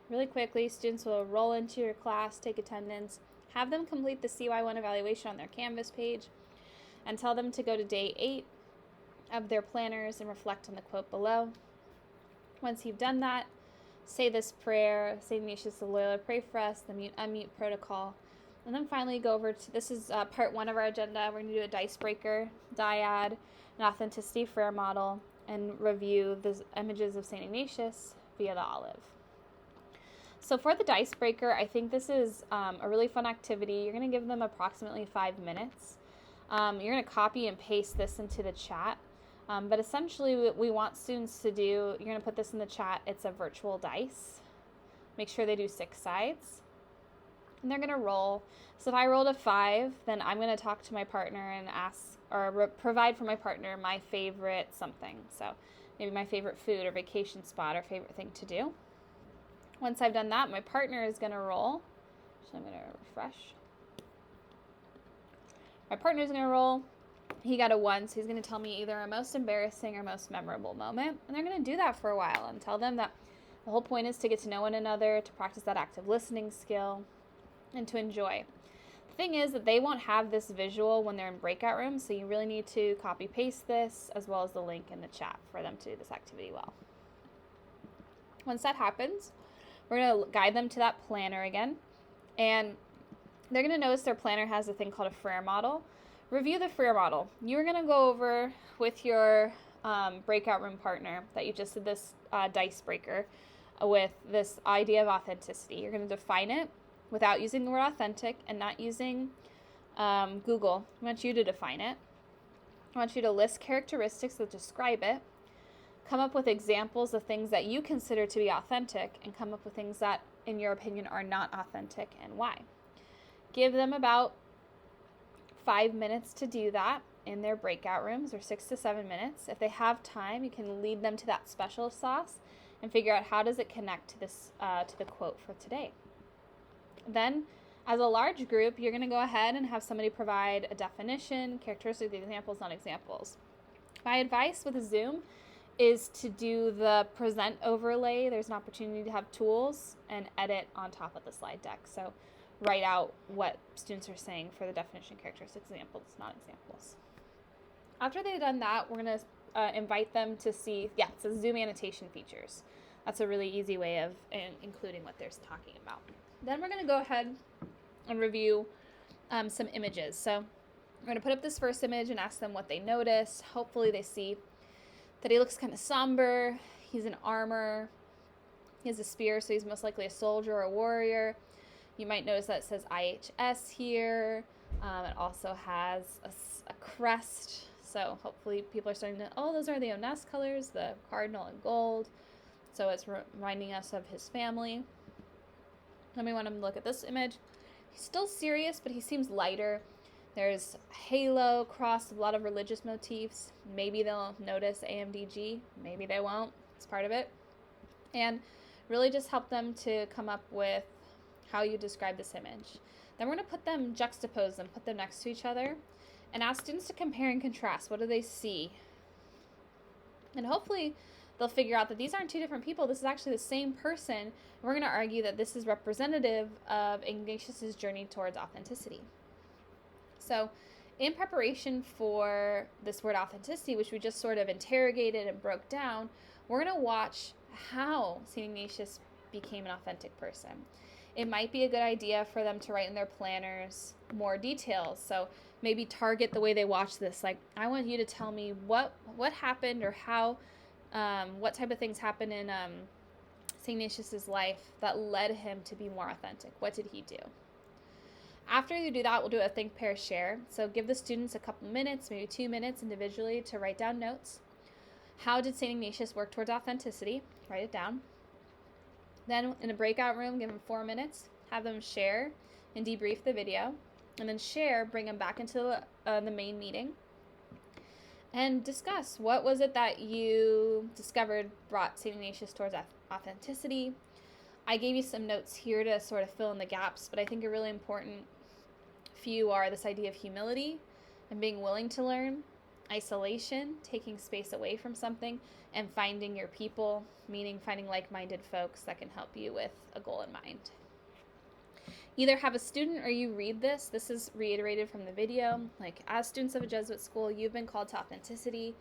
Really quickly, students will roll into your class, take attendance, have them complete the CY1 evaluation on their Canvas page, and tell them to go to day 8 of their planners and reflect on the quote below. Once you've done that, say this prayer, St. Ignatius of Loyola, pray for us, the mute unmute protocol, and then finally go over to, this is part 1 of our agenda. We're going to do a dice breaker, dyad, an authenticity prayer model, and review the images of St. Ignatius via the olive. So for the dice breaker, I think this is a really fun activity. You're going to give them approximately 5 minutes. You're going to copy and paste this into the chat. But essentially what we want students to do, you're going to put this in the chat, it's a virtual dice. Make sure they do 6 sides. And they're going to roll. So if I rolled a 5, then I'm going to talk to my partner and ask, or provide for my partner my favorite something. So maybe my favorite food or vacation spot or favorite thing to do. Once I've done that, my partner is going to roll. So I'm going to refresh. My partner is going to roll. He got a 1, so he's going to tell me either a most embarrassing or most memorable moment. And they're going to do that for a while and tell them that the whole point is to get to know one another, to practice that active listening skill, and to enjoy. The thing is that they won't have this visual when they're in breakout rooms, so you really need to copy paste this as well as the link in the chat for them to do this activity well. Once that happens, we're going to guide them to that planner again, and they're going to notice their planner has a thing called a Freire model. Review the Freire model. You're going to go over with your breakout room partner that you just did this dice breaker with this idea of authenticity. You're going to define it without using the word authentic and not using Google. I want you to define it. I want you to list characteristics that describe it. Come up with examples of things that you consider to be authentic and come up with things that, in your opinion, are not authentic and why. Give them about 5 minutes to do that in their breakout rooms, or 6 to 7 minutes. If they have time, you can lead them to that special sauce and figure out how does it connect to this to the quote for today. Then, as a large group, you're going to go ahead and have somebody provide a definition, characteristics, examples, non-examples. My advice with Zoom is to do the present overlay. There's an opportunity to have tools and edit on top of the slide deck. So write out what students are saying for the definition, characteristics, examples, non-examples. After they've done that, we're going to invite them to see, it says Zoom annotation features. That's a really easy way of including what they're talking about. Then we're going to go ahead and review some images. So we're going to put up this first image and ask them what they notice. Hopefully they see that he looks kind of somber. He's in armor. He has a spear, so he's most likely a soldier or a warrior. You might notice that it says IHS here. It also has a crest. So hopefully people are starting to, those are the ONES colors, the cardinal and gold. So it's reminding us of his family. Then we want him to look at this image. He's still serious, but he seems lighter. There's a halo, cross, a lot of religious motifs. Maybe they'll notice AMDG. Maybe they won't. It's part of it. And really just help them to come up with how you describe this image. Then we're going to juxtapose them, put them next to each other, and ask students to compare and contrast. What do they see? And hopefully they'll figure out that these aren't two different people. This is actually the same person. And we're going to argue that this is representative of Ignatius's journey towards authenticity. So in preparation for this word authenticity, which we just sort of interrogated and broke down, we're going to watch how St. Ignatius became an authentic person. It might be a good idea for them to write in their planners more details. So maybe target the way they watch this. Like, I want you to tell me what happened or how, what type of things happened in St. Ignatius's life that led him to be more authentic. What did he do? After you do that, we'll do a think, pair, share. So give the students a couple minutes, maybe 2 minutes individually to write down notes. How did St. Ignatius work towards authenticity? Write it down. Then in a breakout room, give them 4 minutes. Have them share and debrief the video. And then bring them back into the main meeting. And discuss what was it that you discovered brought St. Ignatius towards authenticity. I gave you some notes here to sort of fill in the gaps, but I think a really important few are this idea of humility and being willing to learn, isolation, taking space away from something, and finding your people, meaning finding like-minded folks that can help you with a goal in mind. Either have a student or you read this. This is reiterated from the video. Like, as students of a Jesuit school, you've been called to authenticity,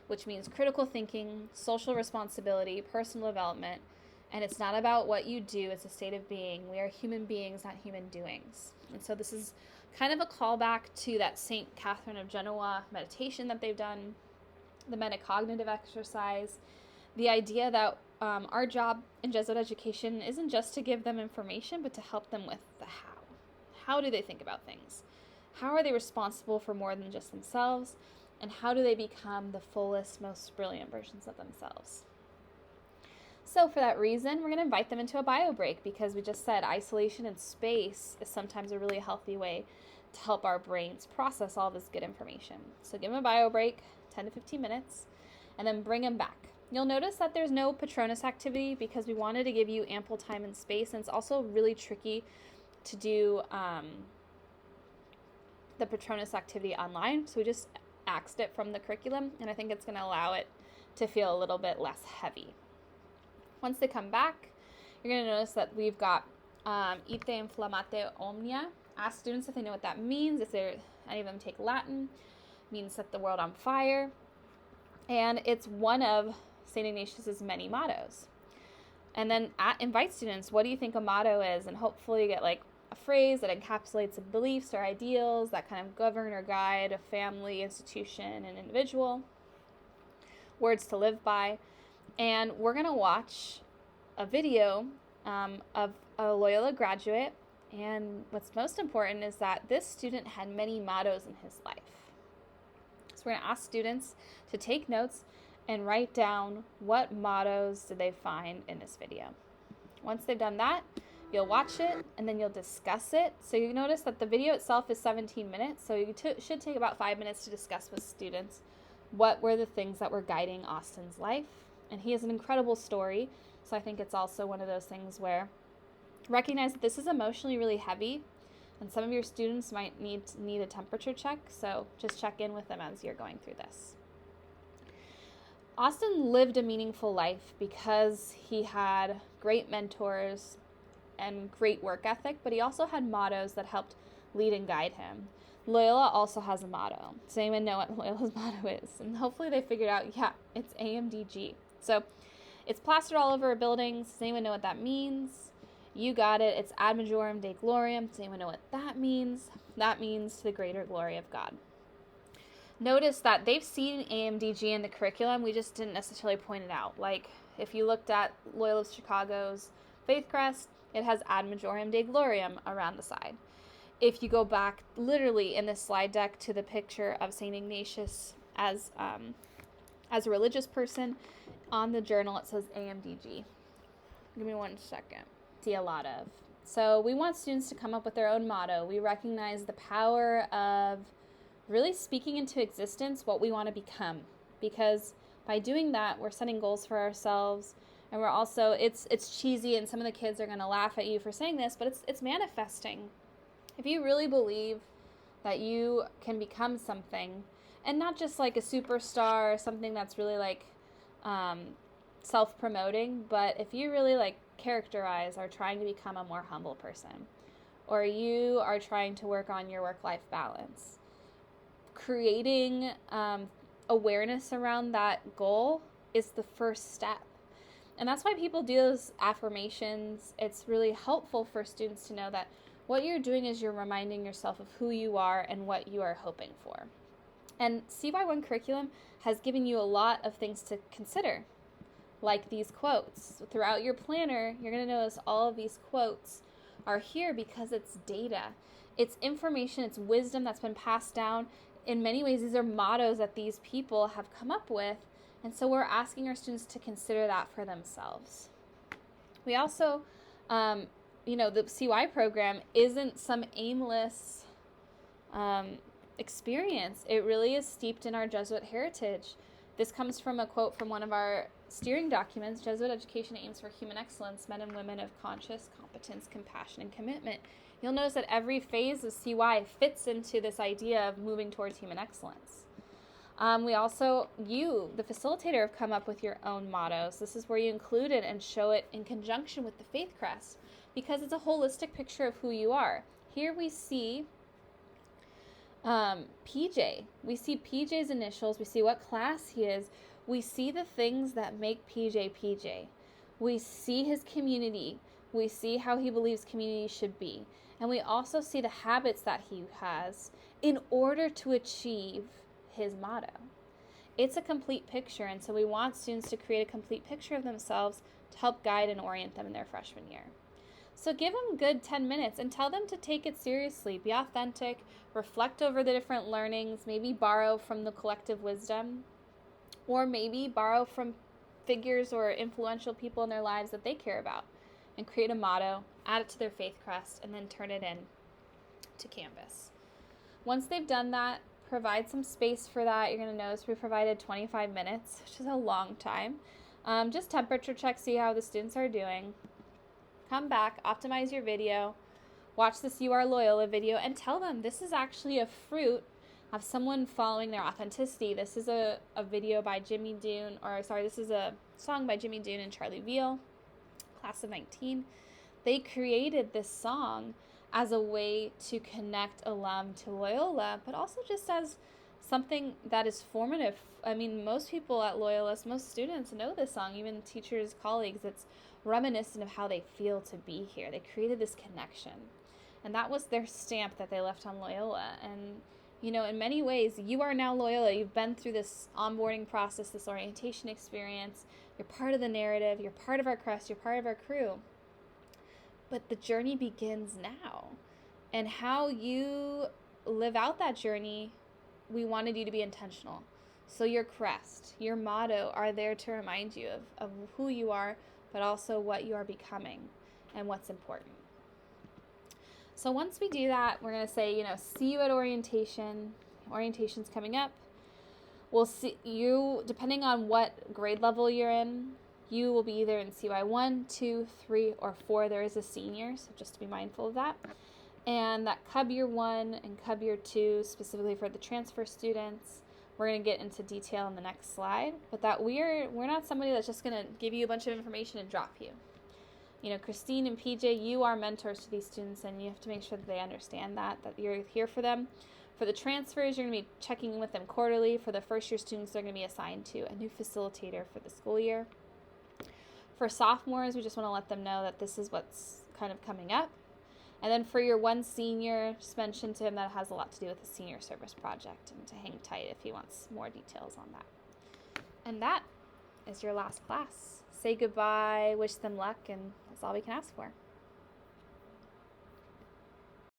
which means critical thinking, social responsibility, personal development. And it's not about what you do, it's a state of being. We are human beings, not human doings. And so this is kind of a callback to that St. Catherine of Genoa meditation that they've done, the metacognitive exercise, the idea that our job in Jesuit education isn't just to give them information, but to help them with the how. How do they think about things? How are they responsible for more than just themselves? And how do they become the fullest, most brilliant versions of themselves? So for that reason, we're going to invite them into a bio break, because we just said isolation and space is sometimes a really healthy way to help our brains process all this good information. So give them a bio break, 10 to 15 minutes, and then bring them back. You'll notice that there's no Patronus activity because we wanted to give you ample time and space, and it's also really tricky to do the Patronus activity online, so we just axed it from the curriculum, and I think it's going to allow it to feel a little bit less heavy. Once they come back, you're going to notice that we've got ite inflammate omnia. Ask students if they know what that means, if any of them take Latin. It means set the world on fire. And it's one of St. Ignatius's many mottos. And then invite students, what do you think a motto is? And hopefully you get like a phrase that encapsulates beliefs or ideals that kind of govern or guide a family, institution, and individual. Words to live by. And we're going to watch a video of a Loyola graduate. And what's most important is that this student had many mottos in his life. So we're going to ask students to take notes and write down what mottos did they find in this video. Once they've done that, you'll watch it and then you'll discuss it. So you notice that the video itself is 17 minutes. So you should take about 5 minutes to discuss with students what were the things that were guiding Austin's life. And he has an incredible story. So I think it's also one of those things where recognize that this is emotionally really heavy, and some of your students might need a temperature check. So just check in with them as you're going through this. Austin lived a meaningful life because he had great mentors and great work ethic, but he also had mottos that helped lead and guide him. Loyola also has a motto. Does anyone know what Loyola's motto is? And hopefully they figured out, yeah, it's AMDG. So it's plastered all over buildings. Does anyone know what that means? You got it. It's Ad Majorem Dei Gloriam. Does anyone know what that means? That means to the greater glory of God. Notice that they've seen AMDG in the curriculum. We just didn't necessarily point it out. Like if you looked at Loyola of Chicago's Faith Crest, it has Ad Majorem Dei Gloriam around the side. If you go back literally in this slide deck to the picture of St. Ignatius as a religious person, on the journal it says AMDG. Give me 1 second. See a lot of. So we want students to come up with their own motto. We recognize the power of really speaking into existence what we want to become, because by doing that we're setting goals for ourselves, and we're also it's cheesy and some of the kids are going to laugh at you for saying this, but it's manifesting. If you really believe that you can become something, and not just like a superstar or something that's really like self-promoting, but if you really like characterize are trying to become a more humble person, or you are trying to work on your work-life balance, creating awareness around that goal is the first step. And that's why people do those affirmations. It's really helpful for students to know that what you're doing is you're reminding yourself of who you are and what you are hoping for. And CY1 curriculum has given you a lot of things to consider, like these quotes. Throughout your planner, you're going to notice all of these quotes are here because it's data. It's information, it's wisdom that's been passed down. In many ways, these are mottos that these people have come up with, and so we're asking our students to consider that for themselves. We also, the CY program isn't some aimless experience. It really is steeped in our Jesuit heritage. This comes from a quote from one of our steering documents. Jesuit education aims for human excellence, men and women of conscience, competence, compassion, and commitment. You'll notice that every phase of CY fits into this idea of moving towards human excellence. We also, you, the facilitator, have come up with your own mottos. This is where you include it and show it in conjunction with the faith crest, because it's a holistic picture of who you are. Here we see PJ. We see PJ's initials. We see what class he is. We see the things that make PJ PJ. We see his community. We see how he believes community should be. And we also see the habits that he has in order to achieve his motto. It's a complete picture, and so we want students to create a complete picture of themselves to help guide and orient them in their freshman year. So give them a good 10 minutes and tell them to take it seriously, be authentic, reflect over the different learnings, maybe borrow from the collective wisdom, or maybe borrow from figures or influential people in their lives that they care about, and create a motto, add it to their faith crest, and then turn it in to Canvas. Once they've done that, provide some space for that. You're going to notice we provided 25 minutes, which is a long time. Just temperature check, see how the students are doing. Come back, optimize your video, watch this You Are Loyola video, and tell them this is actually a fruit of someone following their authenticity. This is a video by Jimmy Dune, this is a song by Jimmy Dune and Charlie Veal, class of 19. They created this song as a way to connect alum to Loyola, but also just as something that is formative. I mean, most people at Loyola, most students know this song, even teachers, colleagues. It's reminiscent of how they feel to be here. They created this connection, and that was their stamp that they left on Loyola. And in many ways, you are now Loyola. You've been through this onboarding process, this orientation experience. You're part of the narrative. You're part of our crest. You're part of our crew. But the journey begins now. And how you live out that journey, we wanted you to be intentional. So your crest, your motto are there to remind you of who you are, but also what you are becoming and what's important. So once we do that, we're going to say, see you at orientation. Orientation's coming up. We'll see you, depending on what grade level you're in, you will be either in CY 1, 2, 3, or 4. There is a senior, so just to be mindful of that. And that Cub Year 1 and Cub Year 2, specifically for the transfer students, we're going to get into detail in the next slide. But that we're not somebody that's just going to give you a bunch of information and drop you. Christine and PJ, you are mentors to these students, and you have to make sure that they understand that you're here for them. For the transfers, you're going to be checking in with them quarterly. For the first year students, they're going to be assigned to a new facilitator for the school year. For sophomores, we just want to let them know that this is what's kind of coming up. And then for your one senior, just mention to him that it has a lot to do with the senior service project, and to hang tight if he wants more details on that. And that is your last class. Say goodbye, wish them luck, and that's all we can ask for.